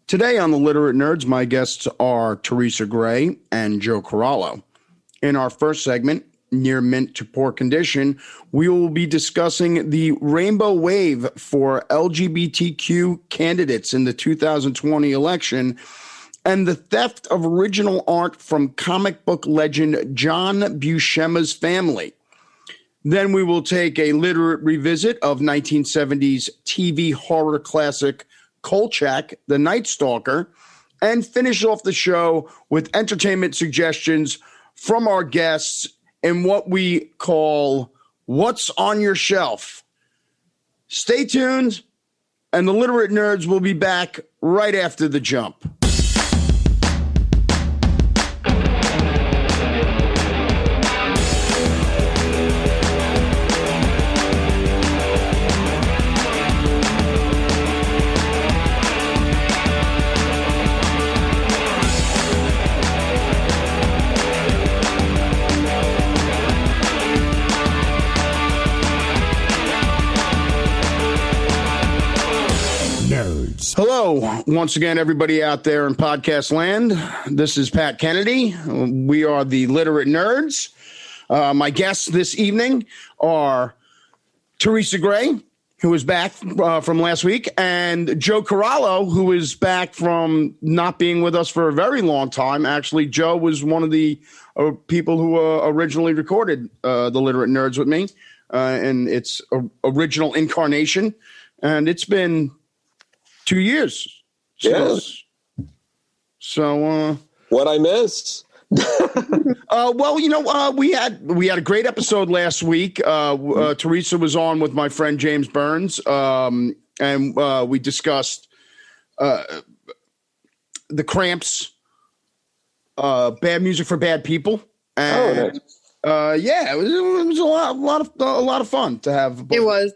Today on The Literate Nerds, my guests are Theresa Grey and Joe Corallo. In our first segment, Near Mint to Poor Condition, we will be discussing the rainbow wave for LGBTQ candidates in the 2020 election and the theft of original art from comic book legend John Buscema's family. Then we will take a literate revisit of 1970s TV horror classic Kolchak, The Night Stalker, and finish off the show with entertainment suggestions from our guests in what we call What's on Your Shelf. Stay tuned, and the Literate Nerds will be back right after the jump. Hello, once again, everybody out there in podcast land. This is Pat Kennedy. We are the Literate Nerds. My guests this evening are Theresa Grey, who is back from last week, and Joe Corallo, who is back from not being with us for a very long time. Actually, Joe was one of the people who originally recorded the Literate Nerds with me in its original incarnation, and it's been 2 years. Yes. So, what I miss? Well, we had a great episode last week. Theresa was on with my friend James Burns, and we discussed the Cramps, bad music for bad people. And, nice. Yeah, it was a lot of fun to have. It was.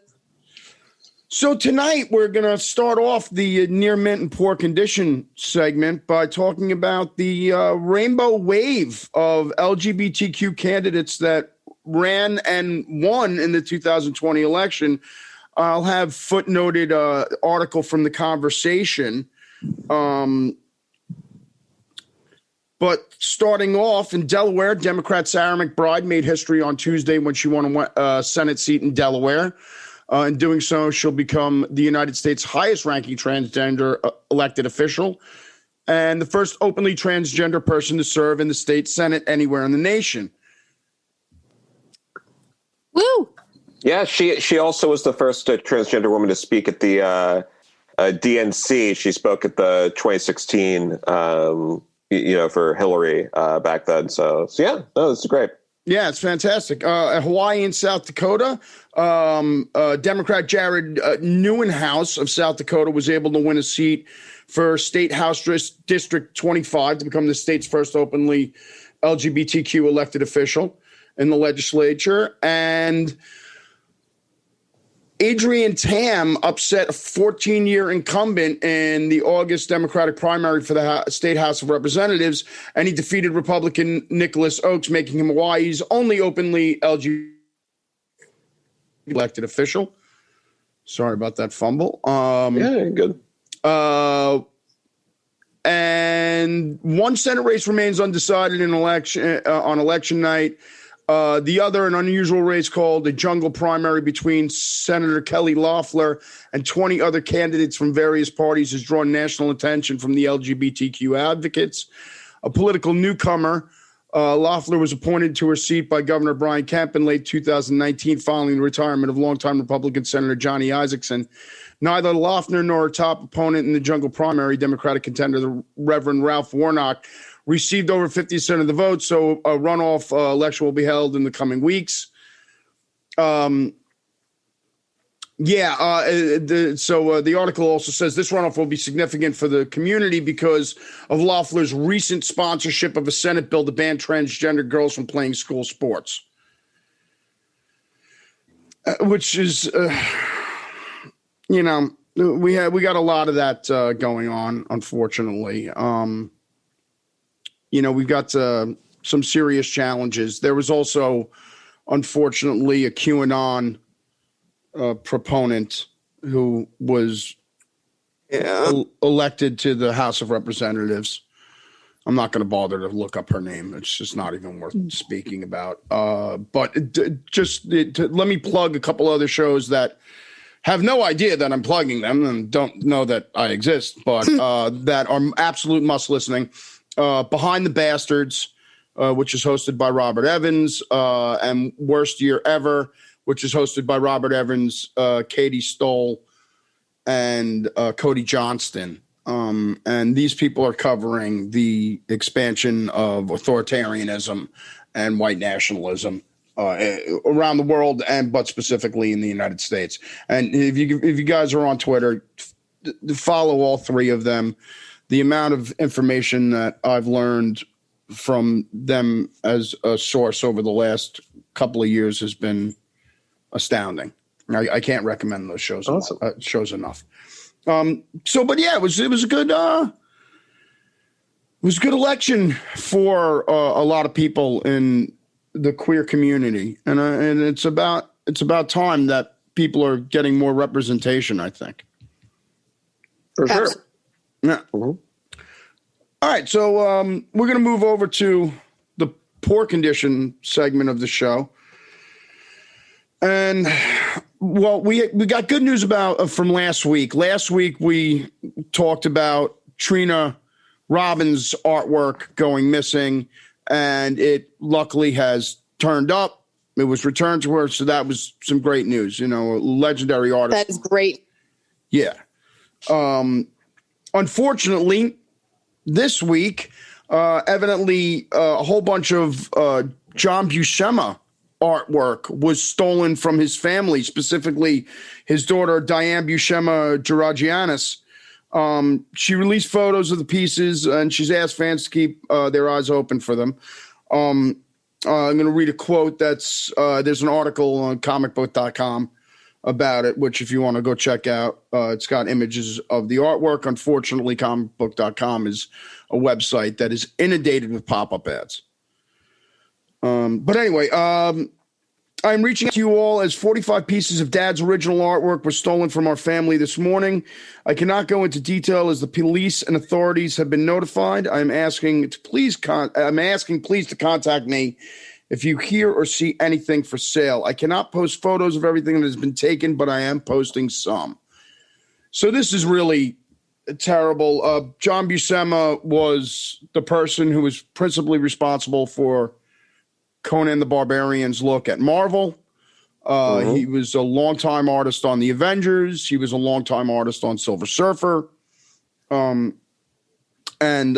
So tonight we're going to start off the Near Mint and Poor Condition segment by talking about the rainbow wave of LGBTQ candidates that ran and won in the 2020 election. I'll have footnoted article from The Conversation. But starting off in Delaware, Democrat Sarah McBride made history on Tuesday when she won a Senate seat in Delaware. In doing so, she'll become the United States' highest-ranking transgender elected official and the first openly transgender person to serve in the state Senate anywhere in the nation. Woo! Yeah, she also was the first transgender woman to speak at the DNC. She spoke at the 2016, for Hillary back then. So yeah, no, it's great. Yeah, it's fantastic. Hawaii and South Dakota, Democrat Jared Neuenhuis of South Dakota was able to win a seat for State House District 25 to become the state's first openly LGBTQ elected official in the legislature. And Adrian Tam upset a 14-year incumbent in the August Democratic primary for the State House of Representatives, and he defeated Republican Nicholas Oakes, making him Hawaii's only openly LGBT elected official. Sorry about that fumble. Yeah, good. And one Senate race remains undecided on election night. The other, an unusual race called the Jungle Primary between Senator Kelly Loeffler and 20 other candidates from various parties, has drawn national attention from the LGBTQ advocates. A political newcomer, Loeffler was appointed to her seat by Governor Brian Kemp in late 2019 following the retirement of longtime Republican Senator Johnny Isakson. Neither Loeffler nor her top opponent in the Jungle Primary, Democratic contender, the Reverend Ralph Warnock, received over 50% of the vote, so a runoff election will be held in the coming weeks. The article also says this runoff will be significant for the community because of Loeffler's recent sponsorship of a Senate bill to ban transgender girls from playing school sports, which is, we got a lot of that going on, unfortunately. We've got some serious challenges. There was also, unfortunately, a QAnon proponent who was elected to the House of Representatives. I'm not going to bother to look up her name. It's just not even worth speaking about. But let me plug a couple other shows that have no idea that I'm plugging them and don't know that I exist, but that are absolute must listening. Behind the Bastards, which is hosted by Robert Evans, and Worst Year Ever, which is hosted by Robert Evans, Katie Stoll, and Cody Johnston. And these people are covering the expansion of authoritarianism and white nationalism around the world, but specifically in the United States. And if you guys are on Twitter, follow all three of them. The amount of information that I've learned from them as a source over the last couple of years has been astounding. I can't recommend those shows enough. But yeah, it was a good election for a lot of people in the queer community, and it's about time that people are getting more representation, I think. For sure. Yeah. Mm-hmm. All right, so we're going to move over to the poor condition segment of the show. And well, we got good news from last week. Last week we talked about Trina Robbins' artwork going missing, and it luckily has turned up. It was returned to her, so that was some great news. A legendary artist. That is great. Yeah. Unfortunately, this week, evidently, a whole bunch of John Buscema artwork was stolen from his family, specifically his daughter, Diane Buscema Geragianis. She released photos of the pieces, and she's asked fans to keep their eyes open for them. I'm going to read a quote that's there's an article on comicbook.com about it, which if you want to go check out, it's got images of the artwork. Unfortunately, comicbook.com is a website that is inundated with pop-up ads. But anyway, I'm reaching out to you all as 45 pieces of Dad's original artwork were stolen from our family this morning. I cannot go into detail as the police and authorities have been notified. I'm asking please to contact me if you hear or see anything for sale. I cannot post photos of everything that has been taken, but I am posting some. So this is really terrible. John Buscema was the person who was principally responsible for Conan the Barbarian's look at Marvel. He was a longtime artist on the Avengers. He was a longtime artist on Silver Surfer. And one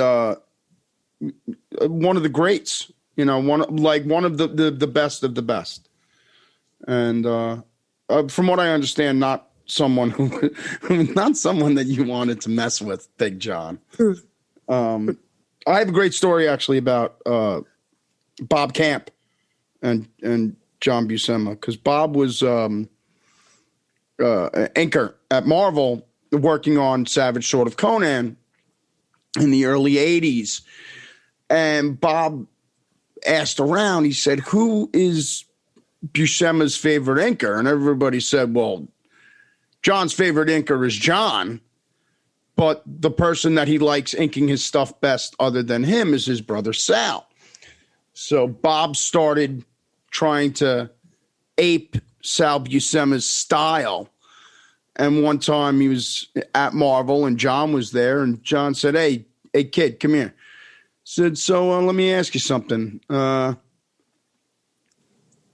of the greats, one of the best of the best. And from what I understand, not someone that you wanted to mess with, Big John. I have a great story actually about Bob Camp and John Buscema, because Bob was an inker at Marvel working on Savage Sword of Conan in the early 80s. And Bob asked around, he said, who is Buscema's favorite inker? And everybody said, well, John's favorite inker is John, but the person that he likes inking his stuff best other than him is his brother Sal. So Bob started trying to ape Sal Buscema's style. And one time he was at Marvel and John was there, and John said, hey kid, come here. Said, so let me ask you something. Trying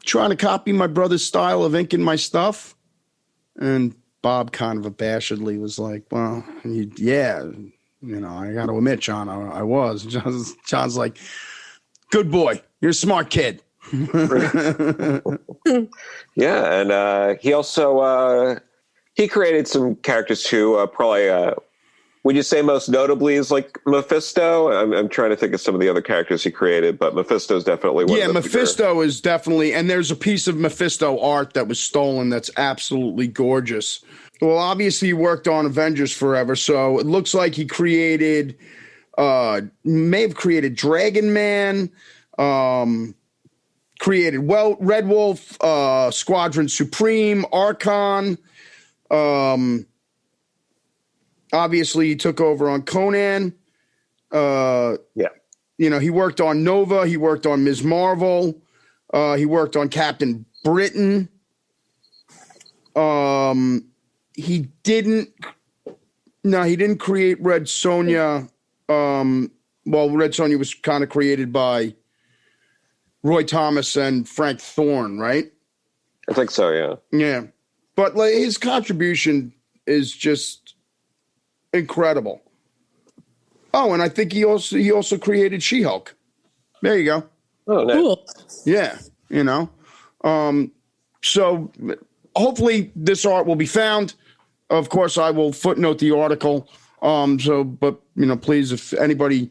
to copy my brother's style of inking my stuff? And Bob kind of abashedly was like, well, yeah, I got to admit, John, I was. John's like, good boy. You're a smart kid. Yeah, and he also he created some characters too. Probably, would you say most notably is like Mephisto? I'm trying to think of some of the other characters he created, but Mephisto is definitely one. Yeah, Mephisto is definitely, and there's a piece of Mephisto art that was stolen that's absolutely gorgeous. Well, obviously he worked on Avengers Forever, so it looks like he created, may have created Dragon Man. Created Red Wolf, Squadron Supreme, Archon. Obviously, he took over on Conan. Yeah. He worked on Nova. He worked on Ms. Marvel. He worked on Captain Britain. He didn't create Red Sonja. Red Sonja was kind of created by Roy Thomas and Frank Thorne, right? I think so, yeah. Yeah. But his contribution is just incredible. Oh, and I think he also created She-Hulk. There you go. Oh, nice. Cool. Yeah, so hopefully this art will be found. Of course, I will footnote the article. Please, if anybody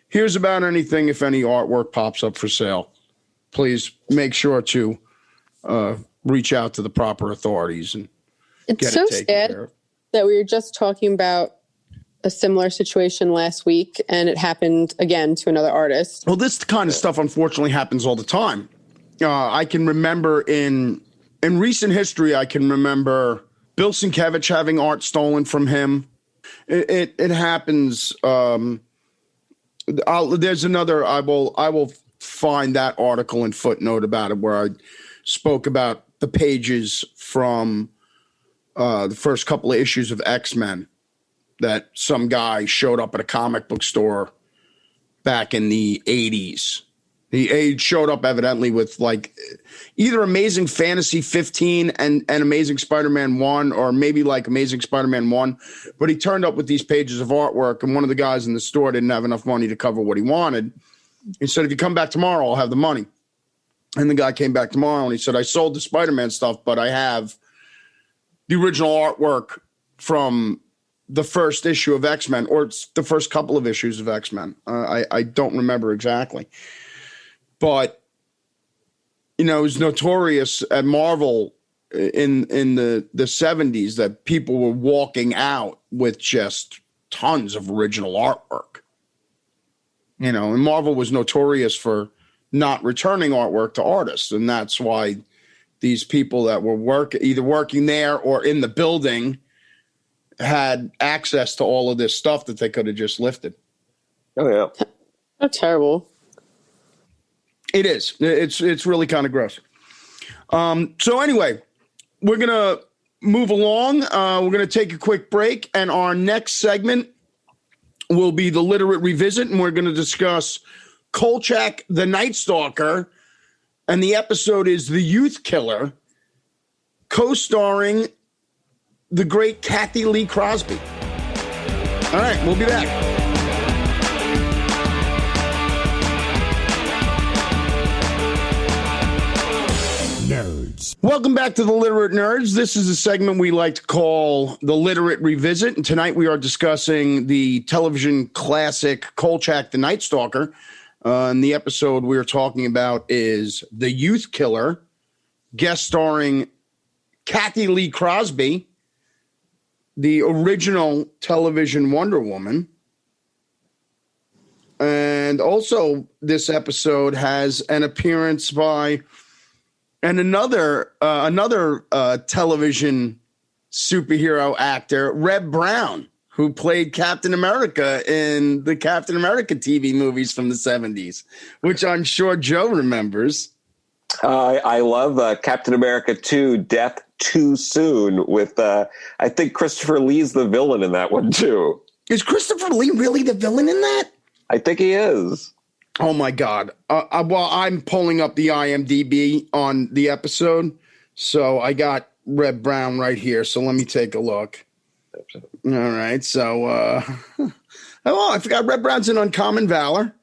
hears about anything, if any artwork pops up for sale, please make sure to reach out to the proper authorities and It's so sad that we were just talking about a similar situation last week, and it happened again to another artist. Well, this kind of stuff unfortunately happens all the time. I can remember in recent history, I can remember Bill Sienkiewicz having art stolen from him. It happens. There's another. I will find that article and footnote about it where I spoke about the pages from the first couple of issues of X-Men that some guy showed up at a comic book store back in the 80s. He showed up evidently with either Amazing Fantasy 15 and Amazing Spider-Man 1, or maybe Amazing Spider-Man 1. But he turned up with these pages of artwork, and one of the guys in the store didn't have enough money to cover what he wanted. He said, if you come back tomorrow, I'll have the money. And the guy came back tomorrow, and he said, I sold the Spider-Man stuff, but I have the original artwork from the first issue of X-Men, or it's the first couple of issues of X-Men. I don't remember exactly. But, it was notorious at Marvel in the 70s that people were walking out with just tons of original artwork. And Marvel was notorious for not returning artwork to artists. And that's why these people that were either working there or in the building had access to all of this stuff that they could have just lifted. Oh, yeah. That's terrible. It is. It's really kind of gross. So anyway, we're going to move along. We're going to take a quick break, and our next segment will be the Literate Revisit, and we're going to discuss Kolchak the Night Stalker, and the episode is The Youth Killer, co-starring the great Kathy Lee Crosby. All right, we'll be back. Nerds. Welcome back to the Literate Nerds. This is a segment we like to call the Literate Revisit, and tonight we are discussing the television classic Kolchak the Night Stalker. And the episode we're talking about is The Youth Killer, guest starring Kathy Lee Crosby, the original television Wonder Woman. And also this episode has an appearance by another television superhero actor, Reb Brown, who played Captain America in the Captain America TV movies from the 70s, which I'm sure Joe remembers. I love Captain America 2, Death Too Soon, with, I think Christopher Lee's the villain in that one, too. Is Christopher Lee really the villain in that? I think he is. Oh, my God. I'm pulling up the IMDb on the episode, so I got Reb Brown right here, so let me take a look. All right, so I forgot Reb Brown's in Uncommon Valor.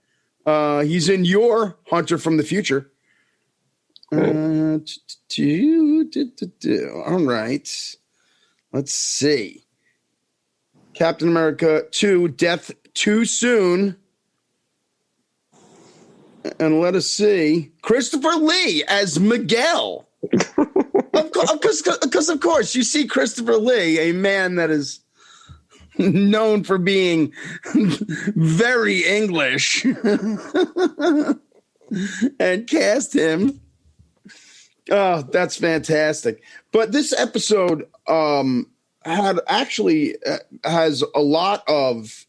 He's in Your Hunter from the Future. All right, let's see. Captain America 2, Death Too Soon. And let us see. Christopher Lee as Miguel. Because of course, you see Christopher Lee, a man that is known for being very English, and cast him. Oh, that's fantastic. But this episode had actually has a lot of